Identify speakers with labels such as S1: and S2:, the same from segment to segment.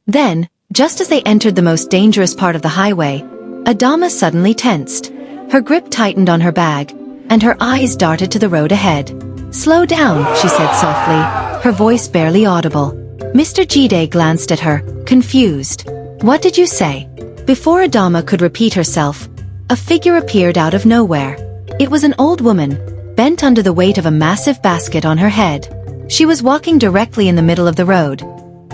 S1: Then, just as they entered the most dangerous part of the highway, Adama suddenly tensed. Her grip tightened on her bag, and her eyes darted to the road ahead. "Slow down," she said softly, her voice barely audible. Mr. Jide glanced at her, confused. "What did you say?" Before Adama could repeat herself, a figure appeared out of nowhere. It was an old woman, bent under the weight of a massive basket on her head. She was walking directly in the middle of the road,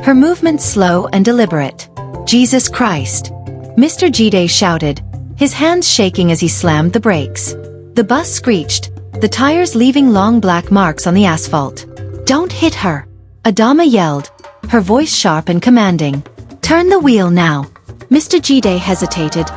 S1: her movements slow and deliberate. "Jesus Christ!" Mr. Jide shouted, his hands shaking as he slammed the brakes. The bus screeched, the tires leaving long black marks on the asphalt. "Don't hit her!" Adama yelled, her voice sharp and commanding. "Turn the wheel now!" Mr. Jide hesitated,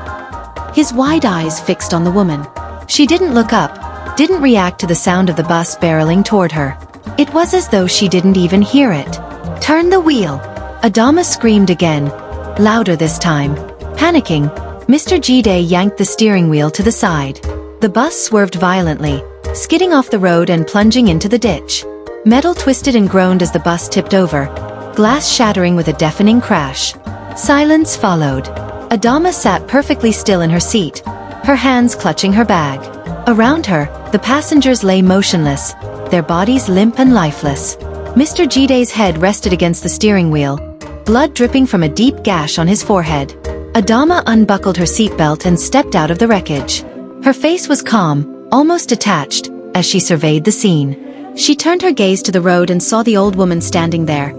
S1: his wide eyes fixed on the woman. She didn't look up, didn't react to the sound of the bus barreling toward her. It was as though she didn't even hear it. "Turn the wheel!" Adama screamed again, louder this time. Panicking, Mr. Jide yanked the steering wheel to the side. The bus swerved violently, skidding off the road and plunging into the ditch. Metal twisted and groaned as the bus tipped over, glass shattering with a deafening crash. Silence followed. Adama sat perfectly still in her seat, her hands clutching her bag. Around her, the passengers lay motionless, their bodies limp and lifeless. Mr. Jide's head rested against the steering wheel, blood dripping from a deep gash on his forehead. Adama unbuckled her seatbelt and stepped out of the wreckage. Her face was calm, almost detached, as she surveyed the scene. She turned her gaze to the road and saw the old woman standing there,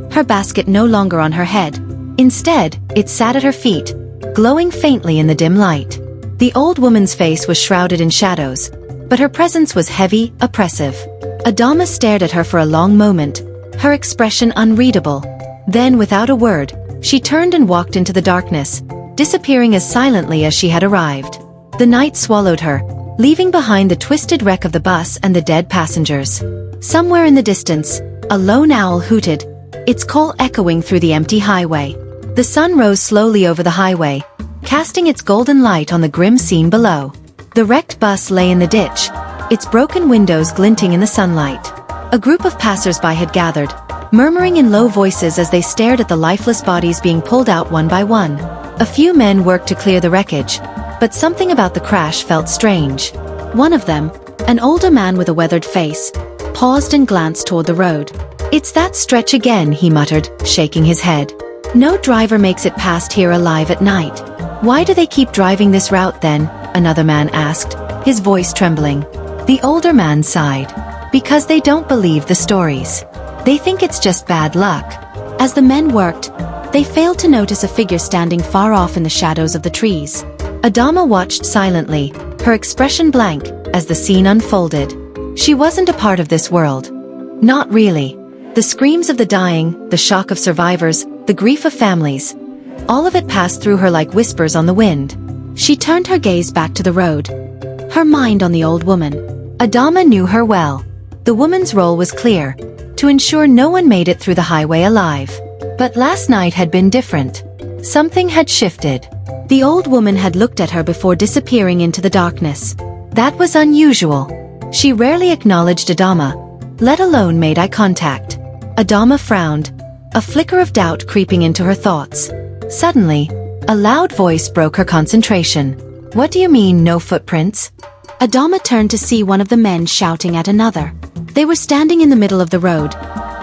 S1: her basket no longer on her head. Instead, it sat at her feet, glowing faintly in the dim light. The old woman's face was shrouded in shadows, but her presence was heavy, oppressive. Adama stared at her for a long moment, her expression unreadable. Then, without a word, she turned and walked into the darkness, disappearing as silently as she had arrived. The night swallowed her, leaving behind the twisted wreck of the bus and the dead passengers. Somewhere in the distance, a lone owl hooted, its call echoing through the empty highway. The sun rose slowly over the highway, casting its golden light on the grim scene below. The wrecked bus lay in the ditch, its broken windows glinting in the sunlight. A group of passers-by had gathered, murmuring in low voices as they stared at the lifeless bodies being pulled out one by one. A few men worked to clear the wreckage, but something about the crash felt strange. One of them, an older man with a weathered face, paused and glanced toward the road. "It's that stretch again," he muttered, shaking his head. "No driver makes it past here alive at night." "Why do they keep driving this route then?" another man asked, his voice trembling. The older man sighed. "Because they don't believe the stories. They think it's just bad luck." As the men worked, they failed to notice a figure standing far off in the shadows of the trees. Adama watched silently, her expression blank, as the scene unfolded. She wasn't a part of this world. Not really. The screams of the dying, the shock of survivors, the grief of families, all of it passed through her like whispers on the wind. She turned her gaze back to the road, her mind on the old woman. Adama knew her well. The woman's role was clear, to ensure no one made it through the highway alive. But last night had been different. Something had shifted. The old woman had looked at her before disappearing into the darkness. That was unusual. She rarely acknowledged Adama, let alone made eye contact. Adama frowned, a flicker of doubt creeping into her thoughts. Suddenly, a loud voice broke her concentration. "What do you mean, no footprints?" Adama turned to see one of the men shouting at another. They were standing in the middle of the road,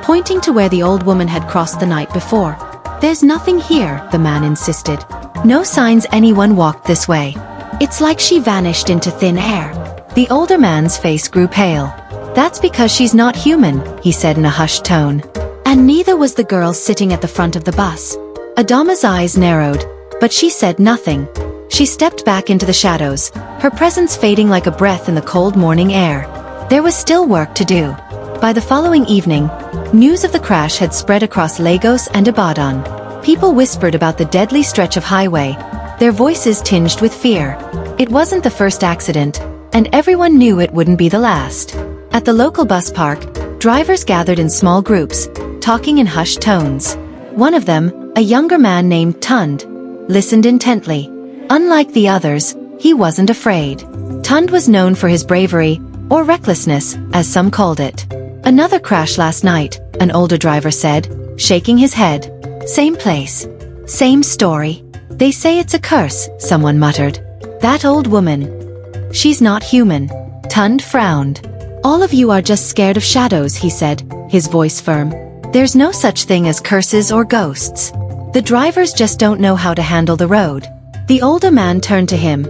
S1: pointing to where the old woman had crossed the night before. "There's nothing here," the man insisted. "No signs anyone walked this way. It's like she vanished into thin air." The older man's face grew pale. "That's because she's not human," he said in a hushed tone. "And neither was the girl sitting at the front of the bus." Adama's eyes narrowed, but she said nothing. She stepped back into the shadows, her presence fading like a breath in the cold morning air. There was still work to do. By the following evening, news of the crash had spread across Lagos and Ibadan. People whispered about the deadly stretch of highway, their voices tinged with fear. It wasn't the first accident, and everyone knew it wouldn't be the last. At the local bus park, drivers gathered in small groups, talking in hushed tones. One of them, a younger man named Tunde, listened intently. Unlike the others, he wasn't afraid. Tunde was known for his bravery, or recklessness, as some called it. "Another crash last night," an older driver said, shaking his head. Same place. Same story. They say it's a curse, someone muttered. That old woman. She's not human. Tunde frowned. All of you are just scared of shadows, he said, his voice firm. There's no such thing as curses or ghosts. The drivers just don't know how to handle the road. The older man turned to him,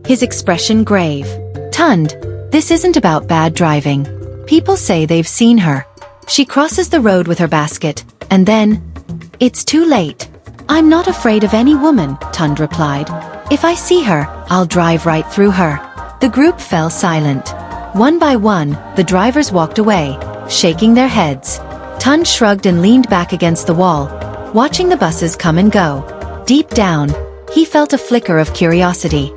S1: his expression grave. Tunde, this isn't about bad driving. People say they've seen her. She crosses the road with her basket, and then... It's too late. I'm not afraid of any woman, Tunde replied. If I see her, I'll drive right through her. The group fell silent. One by one, the drivers walked away, shaking their heads. Tunde shrugged and leaned back against the wall, watching the buses come and go. Deep down, he felt a flicker of curiosity.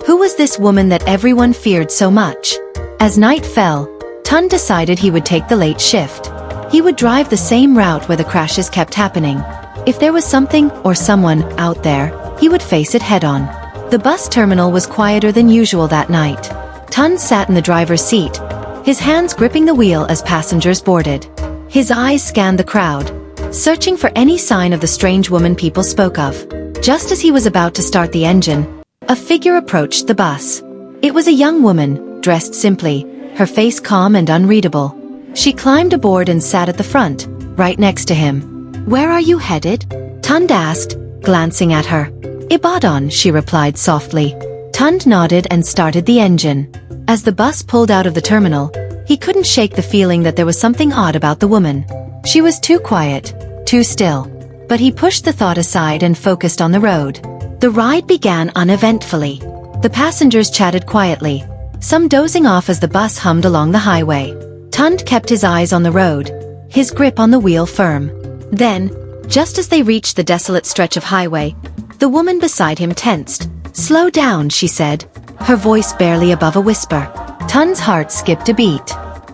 S1: Who was this woman that everyone feared so much? As night fell, Tunde decided he would take the late shift. He would drive the same route where the crashes kept happening. If there was something or someone out there, he would face it head-on. The bus terminal was quieter than usual that night. Tunde sat in the driver's seat, his hands gripping the wheel as passengers boarded. His eyes scanned the crowd, searching for any sign of the strange woman people spoke of. Just as he was about to start the engine, a figure approached the bus. It was a young woman, dressed simply, her face calm and unreadable. She climbed aboard and sat at the front, right next to him. Where are you headed? Tunde asked, glancing at her. Ibadan, she replied softly. Tunde nodded and started the engine. As the bus pulled out of the terminal, he couldn't shake the feeling that there was something odd about the woman. She was too quiet, too still. But he pushed the thought aside and focused on the road. The ride began uneventfully. The passengers chatted quietly, some dozing off as the bus hummed along the highway. Tunde kept his eyes on the road, his grip on the wheel firm. Then, just as they reached the desolate stretch of highway, the woman beside him tensed. Slow down, she said, her voice barely above a whisper. Tunde's heart skipped a beat.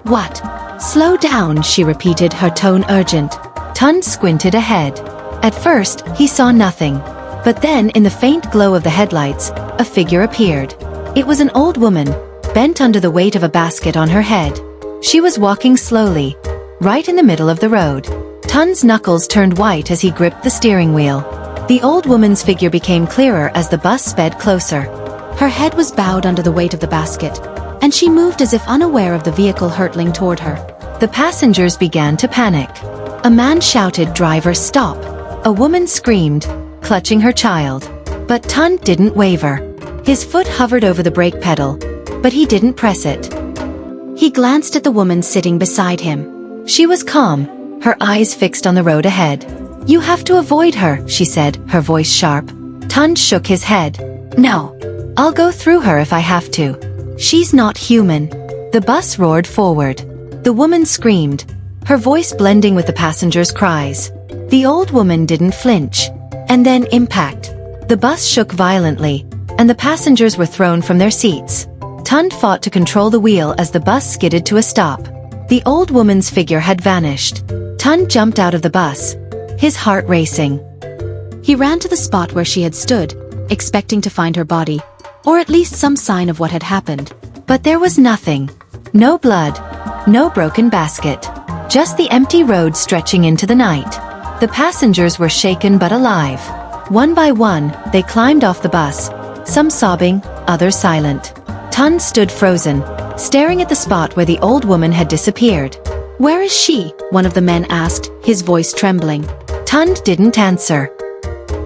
S1: What? Slow down, she repeated, her tone urgent. Tunde squinted ahead. At first, he saw nothing. But then, in the faint glow of the headlights, a figure appeared. It was an old woman, bent under the weight of a basket on her head. She was walking slowly, right in the middle of the road. Tunde's knuckles turned white as he gripped the steering wheel. The old woman's figure became clearer as the bus sped closer. Her head was bowed under the weight of the basket, and she moved as if unaware of the vehicle hurtling toward her. The passengers began to panic. A man shouted, "Driver, stop!" A woman screamed, clutching her child. But Tunde didn't waver. His foot hovered over the brake pedal, but he didn't press it. He glanced at the woman sitting beside him. She was calm, her eyes fixed on the road ahead. You have to avoid her, she said, her voice sharp. Tunde shook his head. No. I'll go through her if I have to. She's not human. The bus roared forward. The woman screamed, her voice blending with the passengers' cries. The old woman didn't flinch. And then impact. The bus shook violently, and the passengers were thrown from their seats. Tunde fought to control the wheel as the bus skidded to a stop. The old woman's figure had vanished. Tunde jumped out of the bus, his heart racing. He ran to the spot where she had stood, expecting to find her body, or at least some sign of what had happened. But there was nothing. No blood, no broken basket. Just the empty road stretching into the night. The passengers were shaken but alive. One by one, they climbed off the bus, some sobbing, others silent. Tunde stood frozen, staring at the spot where the old woman had disappeared. Where is she? One of the men asked, his voice trembling. Tunde didn't answer.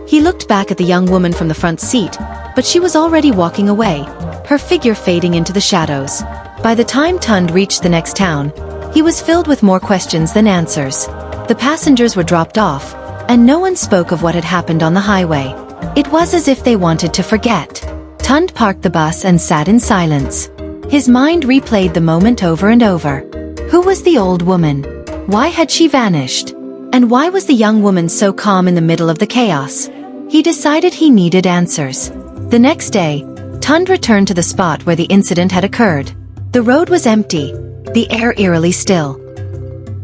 S1: He looked back at the young woman from the front seat, but she was already walking away, her figure fading into the shadows. By the time Tunde reached the next town, he was filled with more questions than answers. The passengers were dropped off, and no one spoke of what had happened on the highway. It was as if they wanted to forget. Tunde parked the bus and sat in silence. His mind replayed the moment over and over. Who was the old woman? Why had she vanished? And why was the young woman so calm in the middle of the chaos? He decided he needed answers. The next day, Tunde returned to the spot where the incident had occurred. The road was empty, the air eerily still.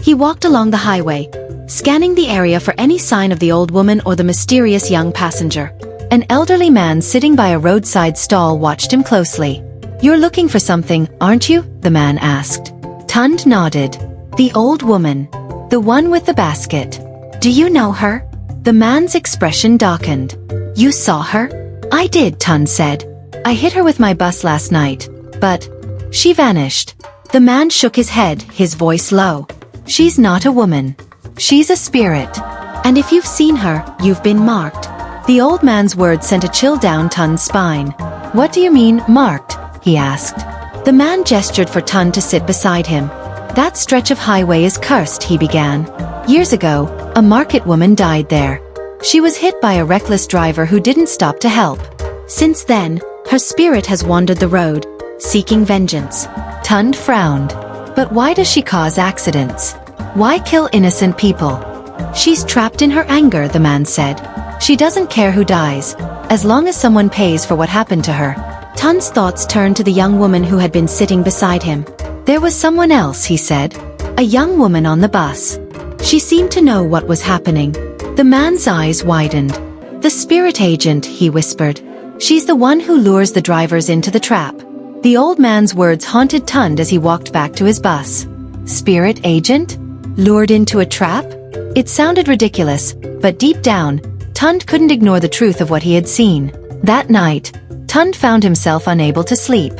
S1: He walked along the highway, scanning the area for any sign of the old woman or the mysterious young passenger. An elderly man sitting by a roadside stall watched him closely. You're looking for something, aren't you? The man asked. Tunde nodded. The old woman. The one with the basket. Do you know her? The man's expression darkened. You saw her? I did, Tunde said. I hit her with my bus last night, but she vanished. The man shook his head, his voice low. She's not a woman. She's a spirit. And if you've seen her, you've been marked. The old man's words sent a chill down Tunde's spine. What do you mean, marked? He asked. The man gestured for Tunde to sit beside him. That stretch of highway is cursed, he began. Years ago, a market woman died there. She was hit by a reckless driver who didn't stop to help. Since then, her spirit has wandered the road, seeking vengeance. Tunde frowned. But why does she cause accidents? Why kill innocent people? She's trapped in her anger, the man said. She doesn't care who dies, as long as someone pays for what happened to her. Tunde's thoughts turned to the young woman who had been sitting beside him. There was someone else, he said. A young woman on the bus. She seemed to know what was happening. The man's eyes widened. The spirit agent, he whispered. She's the one who lures the drivers into the trap. The old man's words haunted Tunde as he walked back to his bus. Spirit agent? Lured into a trap? It sounded ridiculous, but deep down, Tunde couldn't ignore the truth of what he had seen. That night, Tunde found himself unable to sleep.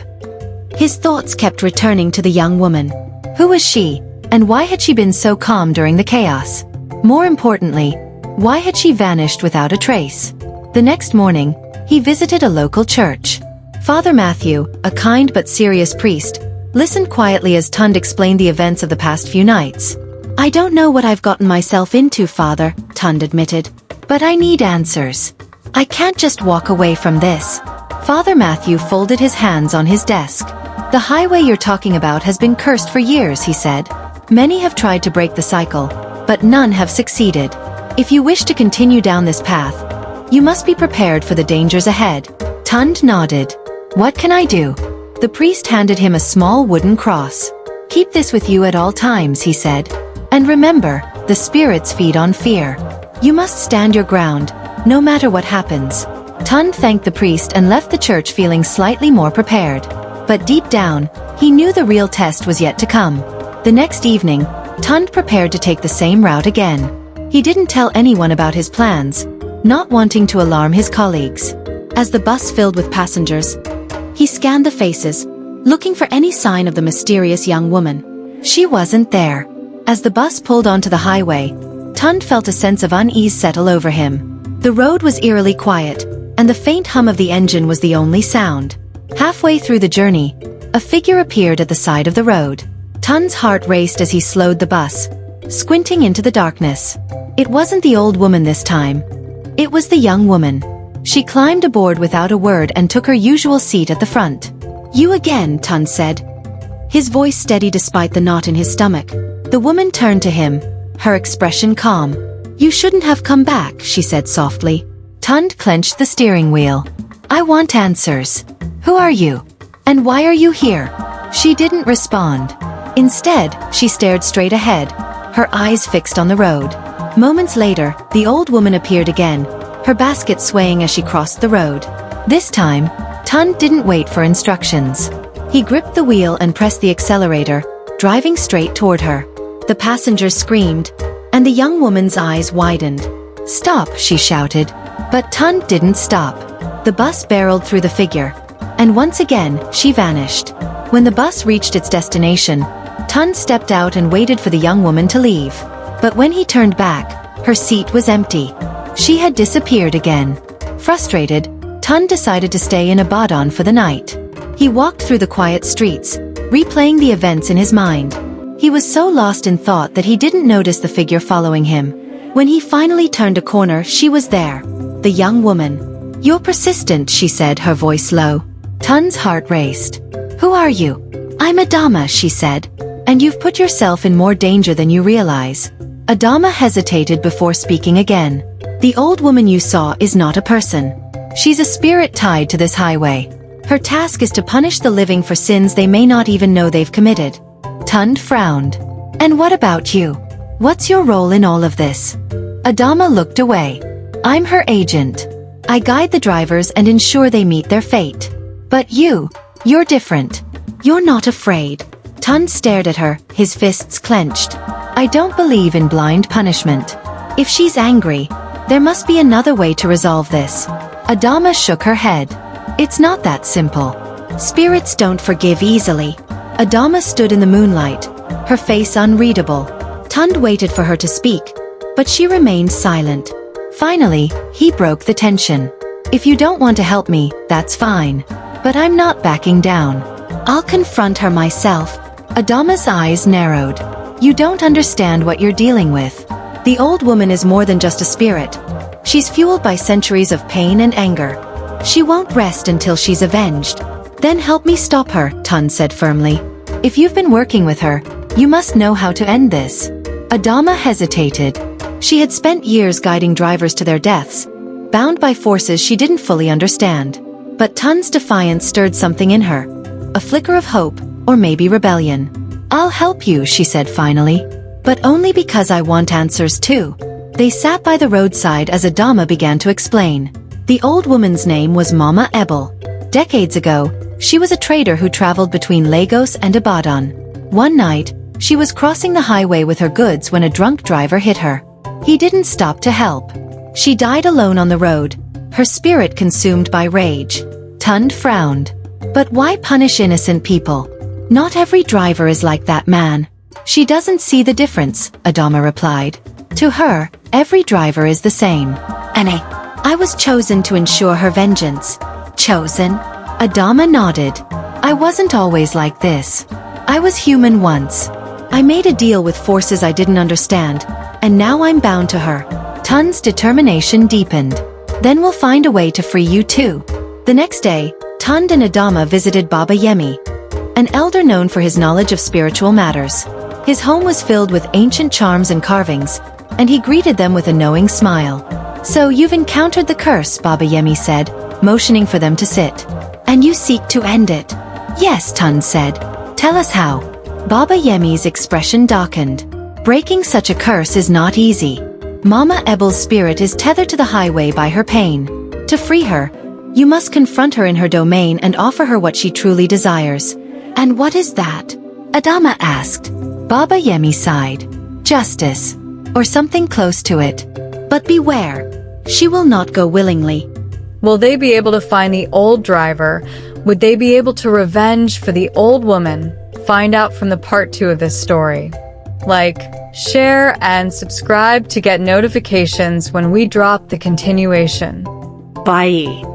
S1: His thoughts kept returning to the young woman. Who was she, and why had she been so calm during the chaos? More importantly, why had she vanished without a trace? The next morning, he visited a local church. Father Matthew, a kind but serious priest, listened quietly as Tunde explained the events of the past few nights. I don't know what I've gotten myself into, Father, Tunde admitted. But I need answers. I can't just walk away from this. Father Matthew folded his hands on his desk. The highway you're talking about has been cursed for years, he said. Many have tried to break the cycle, but none have succeeded. If you wish to continue down this path, you must be prepared for the dangers ahead. Tunde nodded. What can I do? The priest handed him a small wooden cross. Keep this with you at all times, he said. And remember, the spirits feed on fear. You must stand your ground, no matter what happens. Tunde thanked the priest and left the church feeling slightly more prepared. But deep down, he knew the real test was yet to come. The next evening, Tunde prepared to take the same route again. He didn't tell anyone about his plans, not wanting to alarm his colleagues. As the bus filled with passengers, he scanned the faces, looking for any sign of the mysterious young woman. She wasn't there. As the bus pulled onto the highway, Tunde felt a sense of unease settle over him. The road was eerily quiet, and the faint hum of the engine was the only sound. Halfway through the journey, a figure appeared at the side of the road. Tunde's heart raced as he slowed the bus, squinting into the darkness. It wasn't the old woman this time. It was the young woman. She climbed aboard without a word and took her usual seat at the front. You again, Tunde said. His voice steady despite the knot in his stomach. The woman turned to him, her expression calm. You shouldn't have come back, she said softly. Tunde clenched the steering wheel. I want answers. Who are you? And why are you here? She didn't respond. Instead, she stared straight ahead, her eyes fixed on the road. Moments later, the old woman appeared again, her basket swaying as she crossed the road. This time, Tunde didn't wait for instructions. He gripped the wheel and pressed the accelerator, driving straight toward her. The passengers screamed, and the young woman's eyes widened. Stop, she shouted. But Tunde didn't stop. The bus barreled through the figure, and once again, she vanished. When the bus reached its destination, Tunde stepped out and waited for the young woman to leave. But when he turned back, her seat was empty. She had disappeared again. Frustrated, Tunde decided to stay in Abadan for the night. He walked through the quiet streets, replaying the events in his mind. He was so lost in thought that he didn't notice the figure following him. When he finally turned a corner, she was there. The young woman. You're persistent, she said, her voice low. Tunde's heart raced. Who are you? I'm Adama, she said. And you've put yourself in more danger than you realize. Adama hesitated before speaking again. The old woman you saw is not a person. She's a spirit tied to this highway. Her task is to punish the living for sins they may not even know they've committed. Tunde frowned. And what about you? What's your role in all of this? Adama looked away. I'm her agent. I guide the drivers and ensure they meet their fate. But you're different. You're not afraid. Tunde stared at her, his fists clenched. I don't believe in blind punishment. If she's angry, There must be another way to resolve this. Adama shook her head. It's not that simple. Spirits don't forgive easily. Adama stood in the moonlight, her face unreadable. Tunde waited for her to speak, but she remained silent. Finally, he broke the tension. If you don't want to help me, that's fine. But I'm not backing down. I'll confront her myself. Adama's eyes narrowed. You don't understand what you're dealing with. The old woman is more than just a spirit. She's fueled by centuries of pain and anger. She won't rest until she's avenged. Then help me stop her, Tunde said firmly. If you've been working with her, you must know how to end this. Adama hesitated. She had spent years guiding drivers to their deaths, bound by forces she didn't fully understand. But Tunde's defiance stirred something in her. A flicker of hope, or maybe rebellion. I'll help you, she said finally. But only because I want answers too. They sat by the roadside as Adama began to explain. The old woman's name was Mama Ebel. Decades ago, she was a trader who traveled between Lagos and Ibadan. One night, she was crossing the highway with her goods when a drunk driver hit her. He didn't stop to help. She died alone on the road, her spirit consumed by rage. Tunde frowned. But why punish innocent people? Not every driver is like that man. She doesn't see the difference, Adama replied. To her, every driver is the same. Annie, I was chosen to ensure her vengeance. Chosen? Adama nodded. I wasn't always like this. I was human once. I made a deal with forces I didn't understand, and now I'm bound to her. Tunde's determination deepened. Then we'll find a way to free you too. The next day, Tunde and Adama visited Baba Yemi, an elder known for his knowledge of spiritual matters. His home was filled with ancient charms and carvings, and he greeted them with a knowing smile. So you've encountered the curse, Baba Yemi said, motioning for them to sit. And you seek to end it? Yes, Tunde said. Tell us how. Baba Yemi's expression darkened. Breaking such a curse is not easy. Mama Ebel's spirit is tethered to the highway by her pain. To free her, you must confront her in her domain and offer her what she truly desires. And what is that? Adama asked. Baba Yemi sighed. Justice. Or something close to it. But beware. She will not go willingly.
S2: Will they be able to find the old driver? Would they be able to revenge for the old woman? Find out from the part 2 of this story. Like, share, and subscribe to get notifications when we drop the continuation.
S3: Bye.